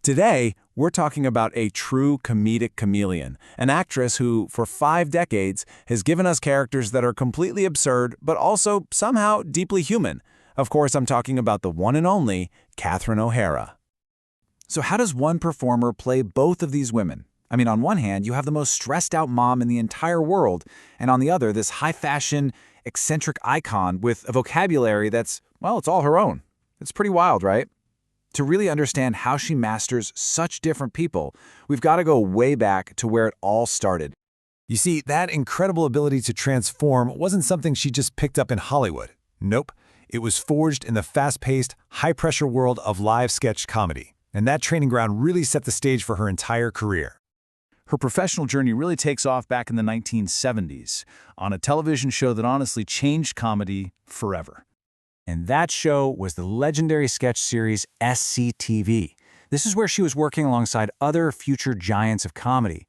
Today, we're talking about a true comedic chameleon, an actress who, for 5 decades, has given us characters that are completely absurd, but also somehow deeply human. Of course, I'm talking about the one and only Catherine O'Hara. So how does one performer play both of these women? I mean, on one hand, you have the most stressed-out mom in the entire world, and on the other, this high-fashion, eccentric icon with a vocabulary that's, well, it's all her own. It's pretty wild, right? To really understand how she masters such different people, we've got to go way back to where it all started. You see, that incredible ability to transform wasn't something she just picked up in Hollywood. Nope, it was forged in the fast-paced, high-pressure world of live sketch comedy. And that training ground really set the stage for her entire career. Her professional journey really takes off back in the 1970s on a television show that honestly changed comedy forever. And that show was the legendary sketch series SCTV. This is where she was working alongside other future giants of comedy.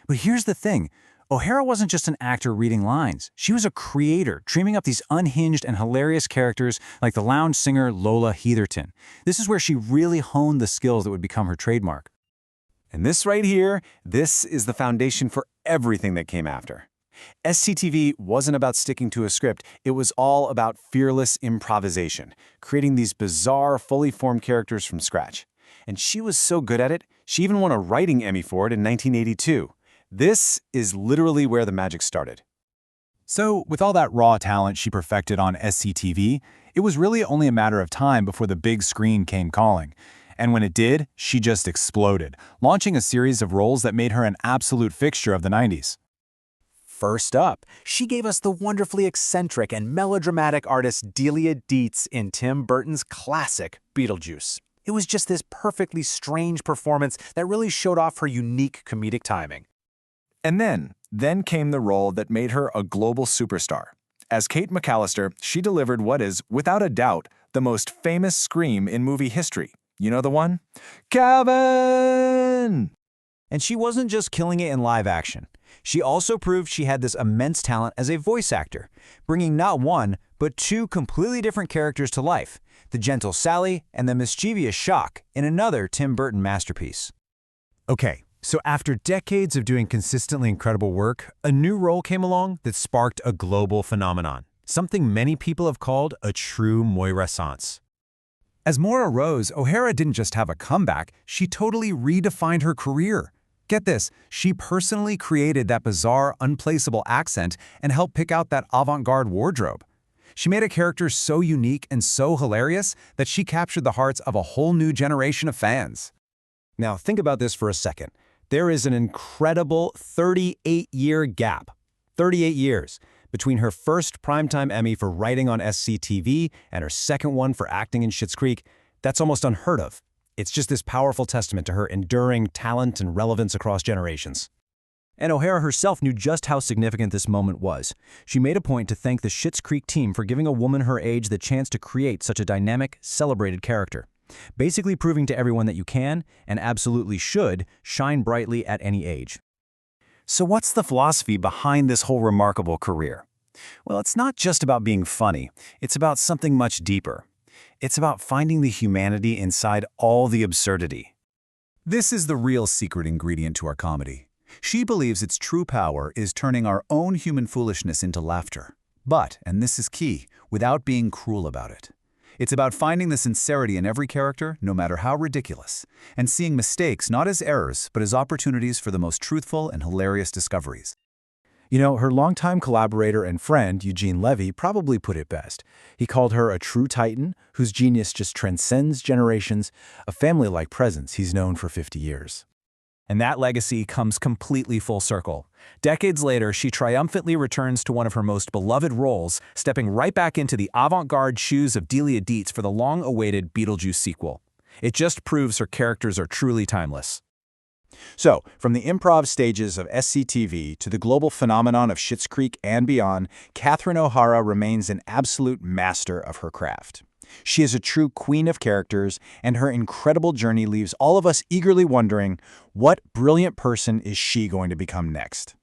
But here's the thing. O'Hara wasn't just an actor reading lines. She was a creator, dreaming up these unhinged and hilarious characters like the lounge singer Lola Heatherton. This is where she really honed the skills that would become her trademark. And this right here, this is the foundation for everything that came after. SCTV wasn't about sticking to a script, it was all about fearless improvisation, creating these bizarre, fully formed characters from scratch. And she was so good at it, she even won a writing Emmy for it in 1982. This is literally where the magic started. So, with all that raw talent she perfected on SCTV, it was really only a matter of time before the big screen came calling. And when it did, she just exploded, launching a series of roles that made her an absolute fixture of the 90s. First up, she gave us the wonderfully eccentric and melodramatic artist Delia Deetz in Tim Burton's classic Beetlejuice. It was just this perfectly strange performance that really showed off her unique comedic timing. And then came the role that made her a global superstar. As Kate McAllister, she delivered what is, without a doubt, the most famous scream in movie history. You know the one? Calvin! And she wasn't just killing it in live action. She also proved she had this immense talent as a voice actor, bringing not one, but 2 completely different characters to life, the gentle Sally and the mischievous Shock in another Tim Burton masterpiece. Okay, so after decades of doing consistently incredible work, a new role came along that sparked a global phenomenon, something many people have called a true Moira Rose. As Moira Rose, O'Hara didn't just have a comeback, she totally redefined her career. Get this, she personally created that bizarre, unplaceable accent and helped pick out that avant-garde wardrobe. She made a character so unique and so hilarious that she captured the hearts of a whole new generation of fans. Now think about this for a second. There is an incredible 38-year gap, 38 years, between her first primetime Emmy for writing on SCTV and her second one for acting in Schitt's Creek. That's almost unheard of. It's just this powerful testament to her enduring talent and relevance across generations. And O'Hara herself knew just how significant this moment was. She made a point to thank the Schitt's Creek team for giving a woman her age the chance to create such a dynamic, celebrated character, basically proving to everyone that you can, and absolutely should, shine brightly at any age. So what's the philosophy behind this whole remarkable career? Well, it's not just about being funny. It's about something much deeper. It's about finding the humanity inside all the absurdity. This is the real secret ingredient to our comedy. She believes its true power is turning our own human foolishness into laughter. But, and this is key, without being cruel about it. It's about finding the sincerity in every character, no matter how ridiculous, and seeing mistakes not as errors, but as opportunities for the most truthful and hilarious discoveries. You know, her longtime collaborator and friend, Eugene Levy, probably put it best. He called her a true titan whose genius just transcends generations, a family-like presence he's known for 50 years. And that legacy comes completely full circle. Decades later, she triumphantly returns to one of her most beloved roles, stepping right back into the avant-garde shoes of Delia Deetz for the long-awaited Beetlejuice sequel. It just proves her characters are truly timeless. So, from the improv stages of SCTV to the global phenomenon of Schitt's Creek and beyond, Catherine O'Hara remains an absolute master of her craft. She is a true queen of characters, and her incredible journey leaves all of us eagerly wondering, what brilliant person is she going to become next?